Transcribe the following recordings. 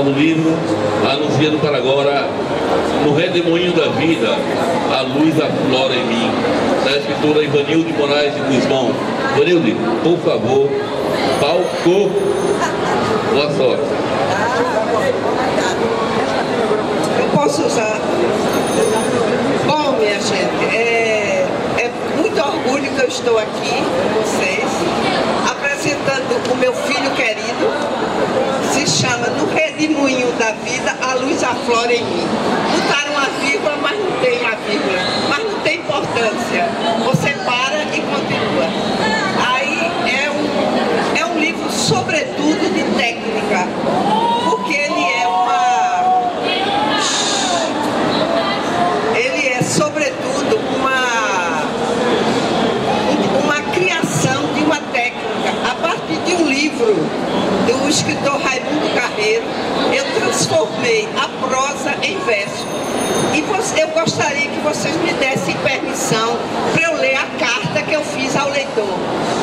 novo livro, anunciando para agora No Redemoinho da Vida, a luz aflora em mim, da escritora Ivanilde Moraes de Guzmão. Ivanilde, por favor, palco. Boa sorte. Eu posso usar? Bom, minha gente, é muito orgulho que eu estou aqui com vocês, apresentando o meu filho querido. Se chama No Redemoinho da Vida, a luz aflora em mim. Botaram uma vírgula, mas não tem a vírgula, mas não tem importância. Você para e continua. Aí é um livro, sobretudo, de técnica, porque ele é sobretudo uma criação de uma técnica. A partir de um livro do escritor Raimundo Carreiro, eu transformei a prosa em verso. E eu gostaria que vocês me dessem permissão para eu ler a carta que eu fiz ao leitor.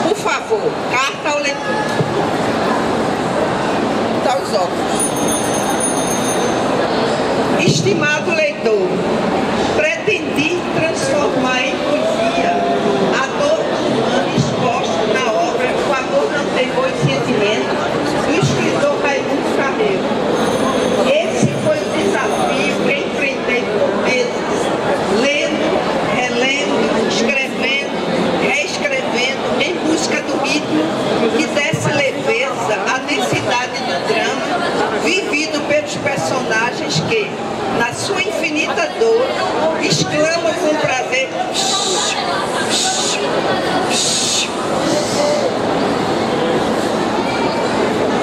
Por favor, carta ao leitor. Dá os óculos. Estimado leitor, pretendi transformar em poesia a dor do humano exposta na obra O Amor Não Tem Bons Sentimentos, do escritor Raimundo Carreiro. Esse foi o desafio que enfrentei por meses, lendo, relendo, escrevendo, reescrevendo, em busca do ritmo que desse leveza à densidade do drama vivido pelos personagens que, na sua infinita dor, exclamam com prazer.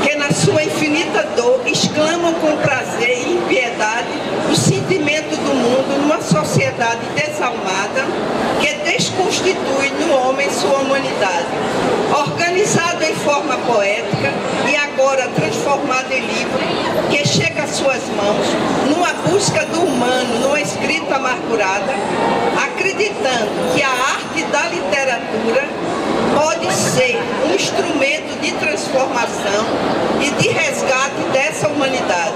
Que na sua infinita dor exclamam com prazer e impiedade o sentimento do mundo numa sociedade desalmada que desconstitui no homem sua humanidade. Organizado em forma poética e agora transformado em livro que chega às suas mãos numa busca do humano, numa escrita amargurada, acreditando que a arte da literatura pode ser um instrumento de transformação e de resgate dessa humanidade.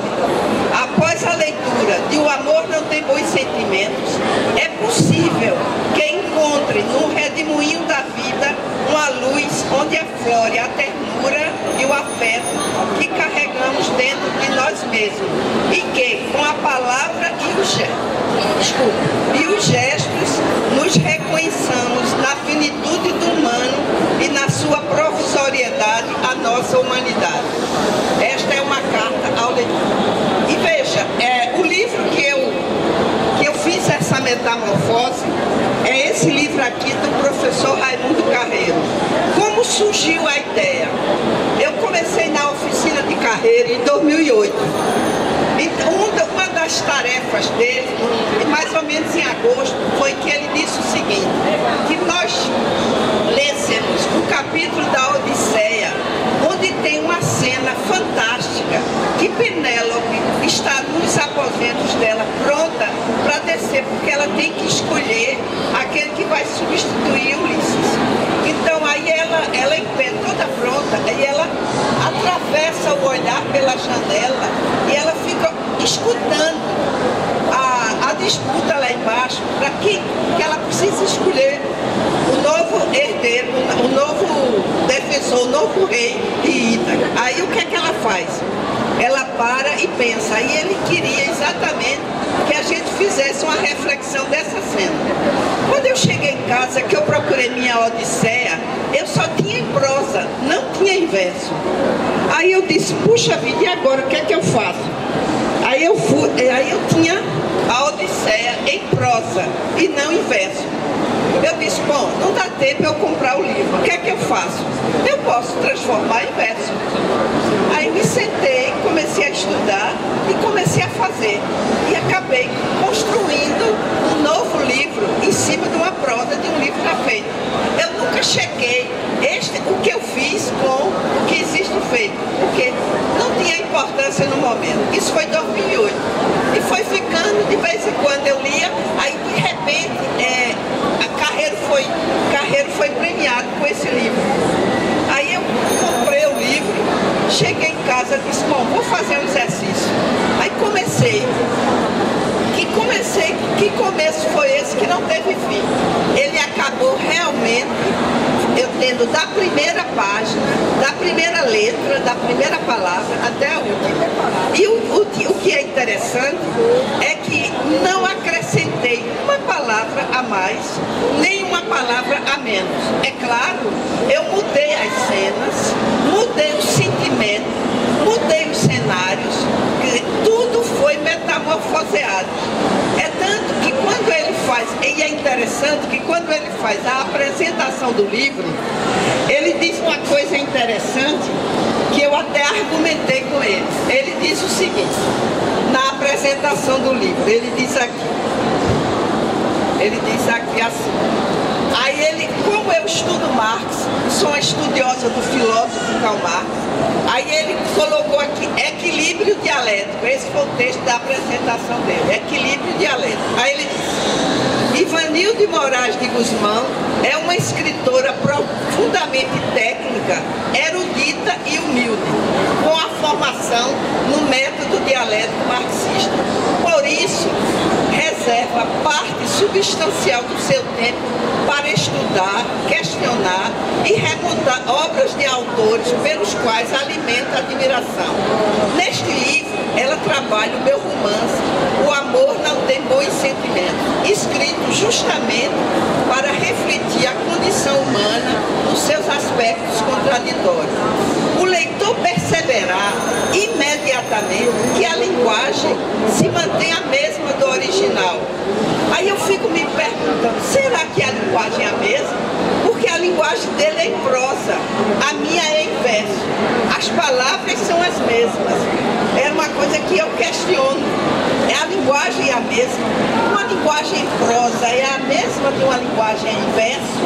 Após a leitura de O Amor Não Tem Bons Sentimentos, é possível que encontre no redemoinho da vida uma luz onde aflore a ternura e o afeto que carregamos dentro de nós mesmos e que, com a palavra e os gestos, nos reconheçamos na finitude do humano e na sua provisoriedade à nossa humanidade. Esta é uma carta ao leitor. E veja, o livro que eu fiz essa metamorfose é esse livro aqui do professor Raimundo Carreiro. Como surgiu a ideia? Eu comecei na oficina de Carreiro em 2008. Então, uma das tarefas dele, mais ou menos em agosto, foi que ele disse o seguinte, que nós lêssemos o capítulo da Odisseia, onde tem uma cena fantástica, que Penélope está nos aposentos dela, pronta para descer, porque ela tem que escolher aquele que vai substituir Ulisses. Então aí ela em pé, toda pronta, aí ela atravessa o olhar pela janela e ela fica escutando a disputa lá embaixo, para que ela precisa escolher o novo herdeiro, o novo defensor, o novo rei de Ítaca. Aí o que é que ela faz? Ela para e pensa, e ele queria exatamente que a gente fizesse uma reflexão dessa cena. Quando eu cheguei em casa, que eu procurei minha Odisseia, eu só tinha em prosa, não tinha em verso. Aí eu disse, puxa vida, e agora o que é que eu faço? Aí eu tinha a Odisseia em prosa e não em verso. Eu disse, bom, não dá tempo eu comprar o livro, o que é que eu faço? Eu posso transformar em verso. Aí me sentei, comecei a estudar e comecei a fazer. E acabei construindo um novo livro em cima de uma prosa de um livro já feito. Eu nunca chequei o que eu fiz com o que existe feito, porque não tinha importância no momento. Isso foi em 2008. E foi ficando, de vez em quando eu lia, aí de repente Carreiro foi premiado com esse livro. Aí eu comprei o livro, cheguei em casa e disse, bom, vou fazer um exercício. Que começo foi esse que não teve fim? Ele acabou realmente, eu tendo da primeira página, da primeira letra, da primeira palavra até a última. E o que é interessante é que não acrescentei uma palavra a mais, nem uma palavra a menos. É claro, eu mudei as cenas, mudei o sentimento, mudei os cenários, tudo foi metamorfoseado. É tanto que quando ele faz, e é interessante que quando ele faz a apresentação do livro, ele diz uma coisa interessante que eu até argumentei com ele. Ele diz o seguinte, na apresentação do livro, ele diz aqui assim. Aí ele, como eu estudo Marx, sou uma estudiosa do filósofo Karl Marx, aí ele colocou aqui equilíbrio dialético. Esse foi o texto da apresentação dele, equilíbrio dialético. Aí ele diz: Ivanilde Moraes de Guzmão é uma escritora profundamente técnica, erudita e humilde, com a formação no método dialético marxista. Por isso, reserva parte substancial do seu tempo para estudar, questionar e remontar obras de autores pelos quais alimenta admiração. Neste livro, ela trabalha o meu romance, O Amor Não Tem Bons Sentimentos, escrito justamente para refletir a condição humana nos seus aspectos contraditórios. O leitor perceberá imediatamente que a linguagem se mantém a mesma do original. Aí eu fico me perguntando, será que a linguagem é a mesma? Porque a linguagem dele é em prosa, a minha é em verso. As palavras são as mesmas. É uma coisa que eu questiono. A linguagem é a mesma? Uma linguagem em prosa é a mesma de uma linguagem em verso?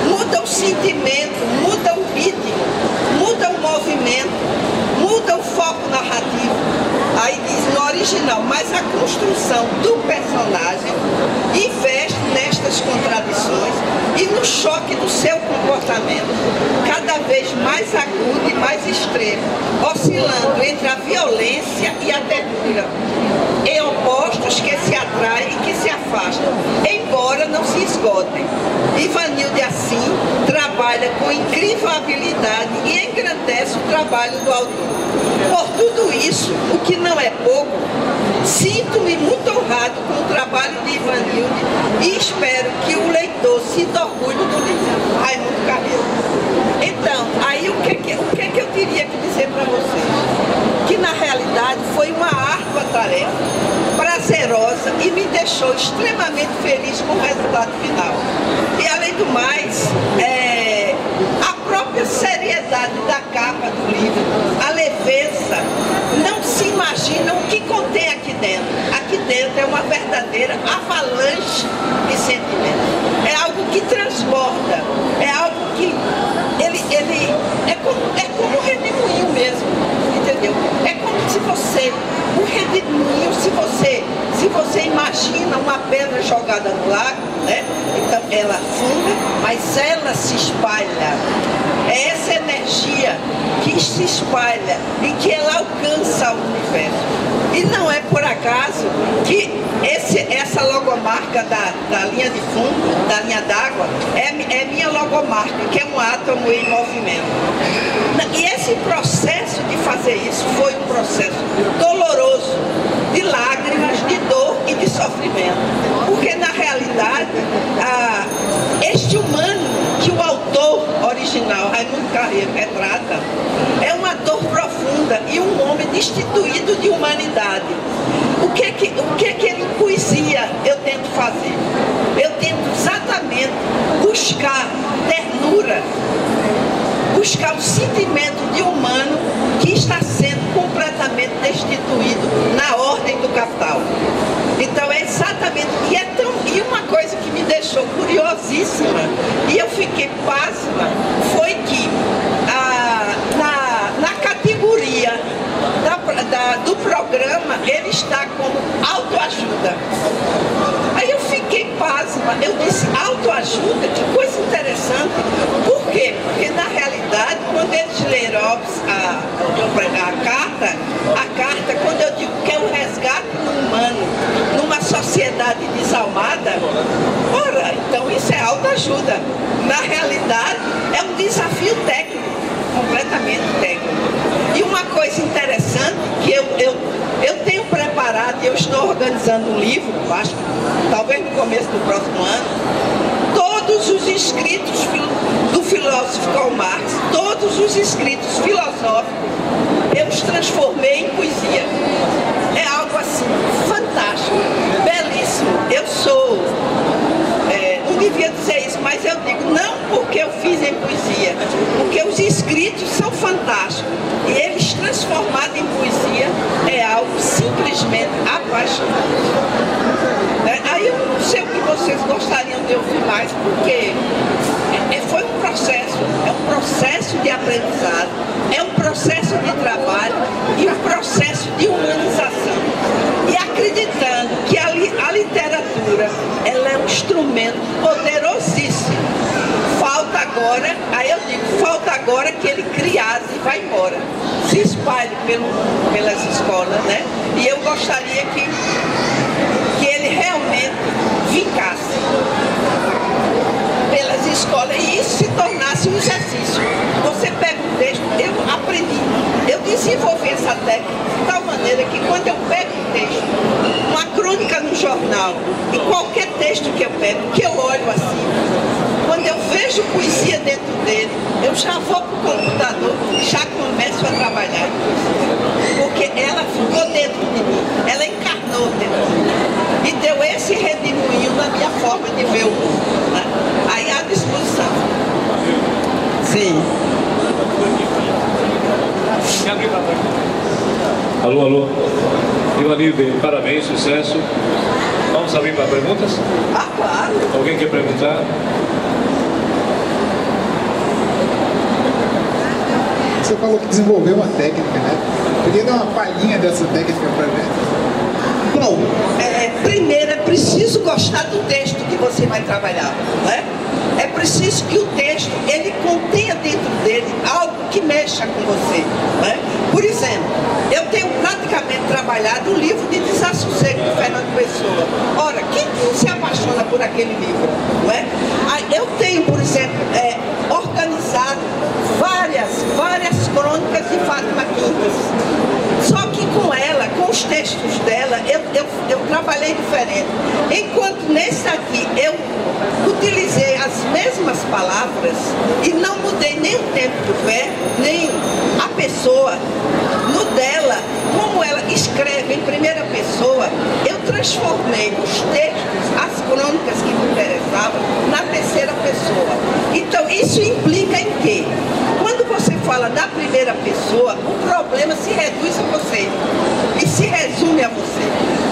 Muda o sentimento, muda o ritmo, muda o movimento, muda o foco narrativo. Aí diz no original, mas a construção do personagem investe nestas contradições e no choque do seu comportamento, cada vez mais agudo e mais extremo, oscilando entre a violência e a ternura, em opostos que se atraem e que se afastam, embora não se esgotem. Ivanilde, assim, trabalha com incrível habilidade e engrandece o trabalho do autor. Por tudo isso, o que não é pouco, sinto-me muito honrado com o trabalho de Ivanilde e espero que o leitor sinta orgulho do livro. Raimundo Carreiro. Então, aí o que eu teria que dizer para vocês? Que na realidade foi uma árdua tarefa, prazerosa e me deixou extremamente feliz com o resultado final. E além do mais, a própria seriedade da capa do livro, a leveza, não se imaginam o que contém aqui dentro. Aqui dentro é uma verdadeira avalanche de sentimentos. É algo que transborda, é algo que é como um redemoinho mesmo, entendeu? É como se você, o redemoinho, se você imagina uma pedra jogada no lago, né? Então ela afunda, mas ela se espalha. É essa energia que se espalha e que ela alcança o universo. E não é por acaso que essa logomarca da linha de fundo, da linha d'água, é minha logomarca, que é um átomo em movimento. E esse processo de fazer isso foi um processo doloroso, de lágrimas, de dor e de sofrimento. Porque na realidade, este humano que o autor original, Raimundo Carreiro, retrata, é uma dor profunda e um homem destituído de humanidade. O que que ele em poesia eu tento fazer? Eu tento exatamente buscar ternura, buscar o sentimento de humano que está sendo completamente destituído na ordem do capital. Então é exatamente, e uma coisa que me deixou curiosíssima, e eu fiquei pasma, foi que na categoria do programa, ele está como autoajuda. Aí eu fiquei pasma, eu disse, autoajuda? Que coisa interessante. Por quê? Porque na realidade, quando eles leram a carta, quando eu digo que é o resgate humano, numa sociedade desalmada, ora, então isso é autoajuda. Na realidade, é um desafio técnico, completamente técnico. E uma coisa interessante que eu tenho preparado, e eu estou organizando um livro, acho que talvez no começo do próximo ano, todos os escritos do filósofo Karl Marx, todos os escritos filosóficos, eu os transformei em poesia. É algo assim, fantástico, belíssimo. Eu sou, não devia dizer isso, mas eu digo, não porque eu fiz em poesia, porque os escritos são fantásticos. E eles transformados em poesia é algo simplesmente apaixonante. Aí eu não sei o que vocês gostariam de ouvir mais, porque foi um processo, é um processo de aprendizado, é um processo de trabalho e um processo de humanização. E acreditando que a literatura, ela é um instrumento poderosíssimo. Falta agora, aí eu digo, falta agora que ele criasse e vai embora, se espalhe pelas escolas, né? E eu gostaria que ele realmente vincasse pelas escolas e isso se tornasse um exercício. Você pega um texto, eu aprendi, eu desenvolvi essa técnica de tal maneira que quando eu pego um texto, uma crônica no jornal, e qualquer texto que eu pego, que eu olho assim, quando eu vejo poesia dentro dele, eu já vou para o computador e já começo a trabalhar em poesia. Porque ela ficou dentro de mim, ela encarnou dentro de mim. E deu esse redemoinho na minha forma de ver o mundo. Né? Aí à disposição. Sim. Alô, alô. Ivanilde, parabéns, sucesso. Vamos abrir para perguntas? Ah, claro. Alguém quer perguntar? Você falou que desenvolveu uma técnica, né? Podia dar uma palhinha dessa técnica para ver? Bom, primeiro é preciso gostar do texto que você vai trabalhar, né? É preciso que o texto, ele contenha dentro dele algo que mexa com você, né? Por exemplo, eu tenho praticamente trabalhado o livro de Desassossego de Fernando Pessoa. Ora, quem não se apaixona por aquele livro, não é? Eu tenho, por exemplo, organizado várias crônicas de Fátima Quintas. Só que com ela, com os textos dela, eu trabalhei diferente. Enquanto nesse aqui eu utilizei as mesmas palavras e não mudei nem o tempo do verbo, nem a pessoa. No dela, como ela escreve em primeira pessoa, eu transformei os textos, as crônicas que me interessavam, na terceira pessoa. Então, isso implica em quê? Quando você fala na primeira pessoa, o problema se reduz a você e se resume a você.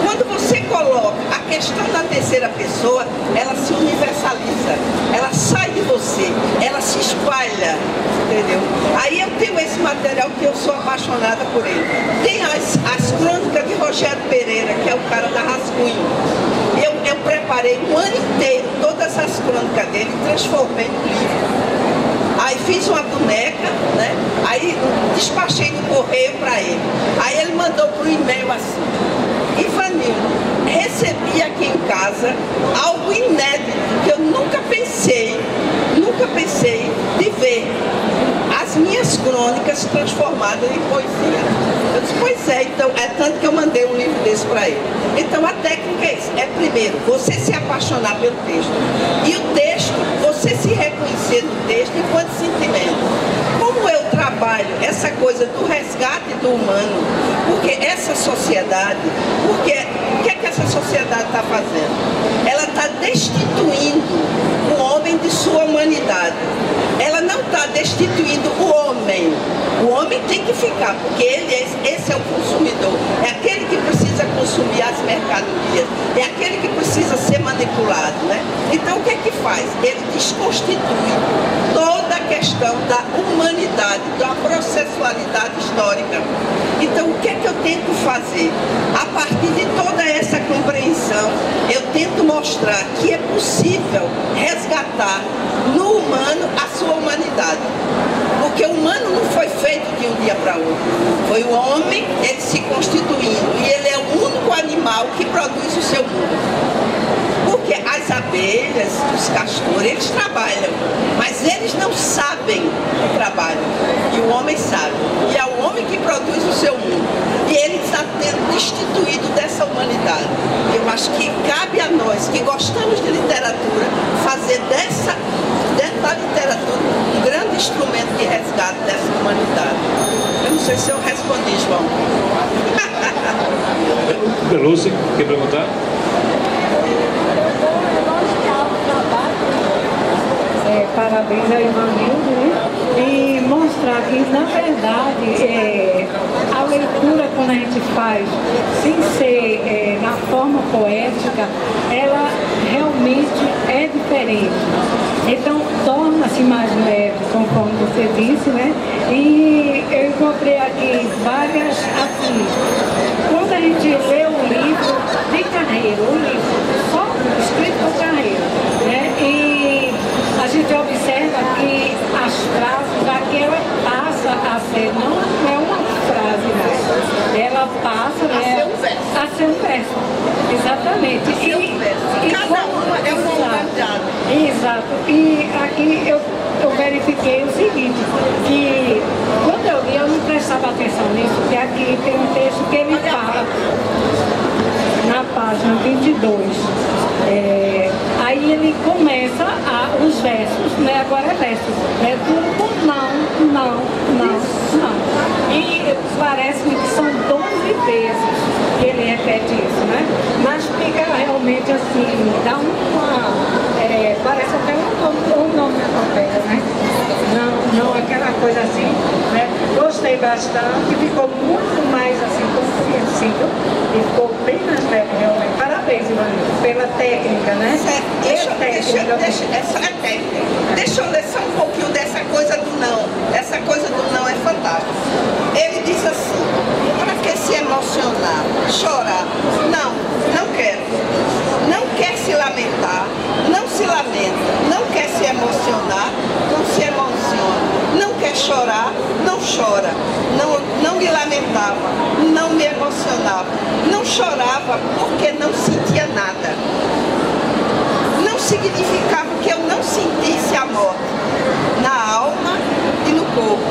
Quando você coloca a questão na terceira pessoa, ela se universaliza, ela sai de você, ela se espalha, entendeu? Aí eu tenho esse material que eu sou apaixonada por ele. Tem as crônicas de Rogério Pereira, que é o cara da Rascunho. Eu preparei um ano inteiro todas as crônicas dele e transformei no livro. Aí fiz uma boneca, né? Aí despachei no correio para ele. Aí ele mandou por e-mail assim: Ivanilde, recebi aqui em casa algo inédito que eu nunca pensei de ver. As minhas crônicas transformadas em poesia. Eu disse, pois é, então é tanto que eu mandei um livro desse para ele. Então a técnica é isso, primeiro, você se apaixonar pelo texto. E o texto, você se reconhecer no texto enquanto sentimento. Como eu trabalho essa coisa do resgate do humano, porque essa sociedade, o que é que essa sociedade está fazendo? Ela está destituindo o homem de sua humanidade. Ela não está destituindo o homem. O homem tem que ficar, porque esse é o consumidor. É aquele que precisa consumir as mercadorias. É aquele que precisa ser manipulado, né? Então o que é que faz? Ele desconstitui toda a questão da humanidade, da processualidade histórica. Então o que é que eu tento fazer? A partir de toda essa compreensão, eu tento mostrar que é possível resgatar no humano a sua humanidade. Porque o humano não foi feito de um dia para outro. Foi o homem, ele se constituindo. E ele é o único animal que produz o seu mundo. Porque as abelhas, os castores, eles trabalham. Mas eles não sabem o trabalho. E o homem sabe. E é o homem que produz o seu mundo. E ele está sendo destituído dessa humanidade. Eu acho que cabe a nós, que gostamos de literatura, fazer dessa literatura um grande instrumento de resgate dessa humanidade. Eu não sei se eu respondi, João. Lúcia, quer perguntar? Parabéns a Ivanildo, né? E mostrar que, na verdade, a leitura, quando a gente faz, sem ser na forma poética, ela realmente é diferente. Então, torna-se mais leve, conforme você disse, né? E eu encontrei aqui várias, assim, quando a gente lê um livro de Carreiro, um livro só escrito por Carreiro, né? E a gente observa que as frases, aqui ela passa a ser, não é uma frase mais, ela passa, né, a ser um verso. Exatamente. Cada uma é uma humanidade. Exato. E aqui eu verifiquei o seguinte, que quando eu li eu não prestava atenção nisso, porque aqui tem um texto que ele fala na página 22. Aí ele começa os versos, né? Agora é versos. É tudo por não. E parece-me que são 12 vezes que ele repete isso, né? Mas fica realmente assim, dá uma... parece até um nome da novela, né? Não aquela coisa assim, né? Gostei bastante, ficou muito mais assim compreensível e ficou bem mais leve realmente. Parabéns, Ivanildo, pela técnica, né? Essa é técnica. Deixa eu ler só um pouquinho dessa coisa do não. Essa coisa do não é fantástica. Ele diz assim, para que se emocionar, chorar? Não quero. Não quer se lamentar, não se lamenta. Não quer se emocionar, não se emociona. Não quer chorar, não chora. Não me lamentava, não me emocionava. Não chorava porque não sentia nada. Não significava que eu não sentisse a morte na alma e no corpo.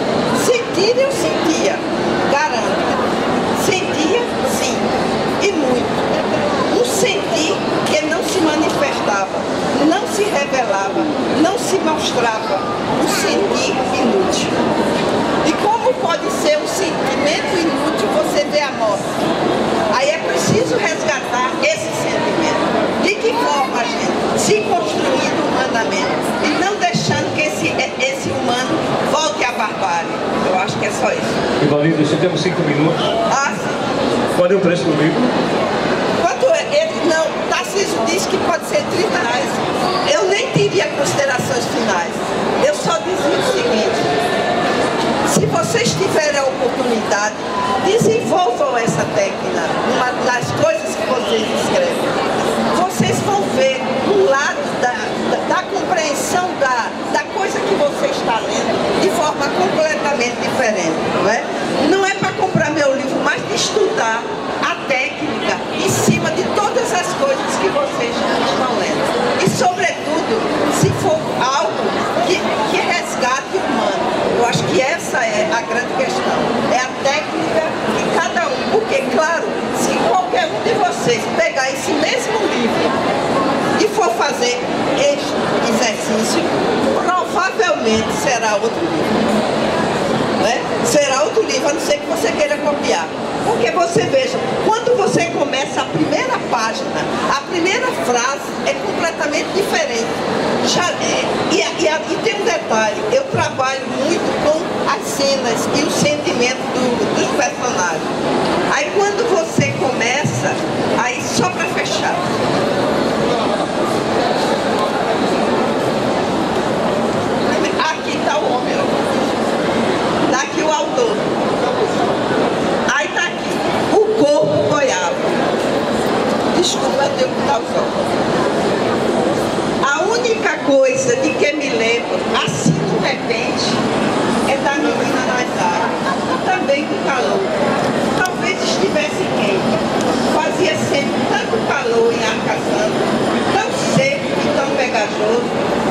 Sentir eu sentia, garanto. Sentia, sim, e muito. Um sentir que não se manifestava, não se revelava, não se mostrava. Um sentir inútil. E como pode ser um sentimento inútil você ver a morte? Aí é preciso resgatar esse sentimento. De que forma, gente? Se construindo humanamente e não deixando que esse humano volte à barbárie. Eu acho que é só isso. Ivanildo, já temos 5 minutos. Ah, sim. Qual é o preço do livro? Tarcísio disse que pode ser R$30. Eu nem teria considerações finais. Eu só dizia o seguinte: se vocês tiverem a oportunidade, desenvolvam essa técnica, uma das coisas que vocês escrevem. Vocês vão ver um lado da compreensão da coisa que você está lendo de forma completamente diferente, não é? Não é para comprar meu livro, mas de estudar a técnica em cima de todas as coisas que vocês estão lendo. E, sobretudo, se for algo que resgate o humano. Eu acho que essa é a grande questão. É a técnica que cada um... Porque, claro, se qualquer um de vocês pegar esse mesmo livro e for fazer este exercício, provavelmente será outro livro. Né? Será outro livro, a não ser que você queira copiar. Porque você veja, quando você começa a primeira página, a primeira frase é completamente diferente. E tem um detalhe, eu trabalho muito com as cenas e o sentimento dos personagens. Aí quando você começa, aí só para fechar. Aqui está o homem, está aqui o autor. Aí está aqui, o corpo boiava. Desculpa, eu tenho que dar o sol. A única coisa de que me lembro, assim de repente, é da também com calor. Talvez estivesse quente. Fazia sempre tanto calor em Arcassanto, tão seco e tão pegajoso,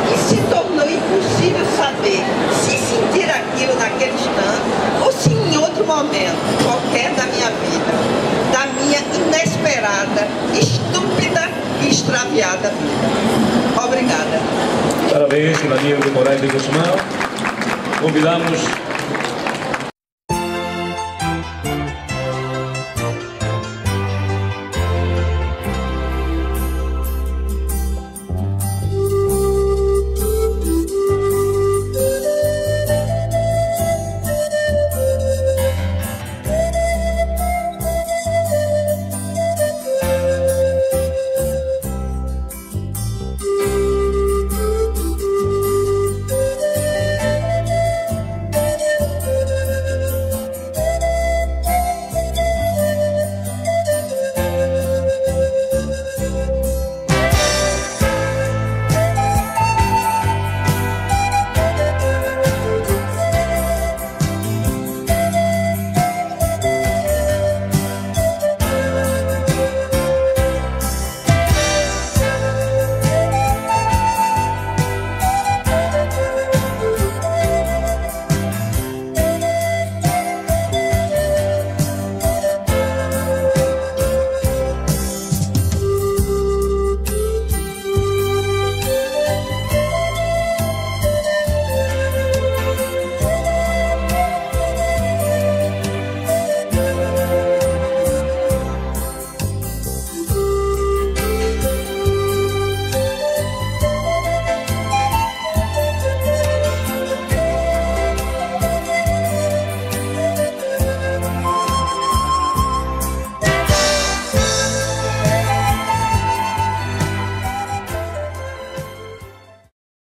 que se tornou impossível saber se sentir aquilo naquele instante ou se em outro momento qualquer da minha vida, da minha inesperada, estúpida e extraviada vida. Obrigada. Parabéns, Ivanildo Moraes de Guzmão. Convidamos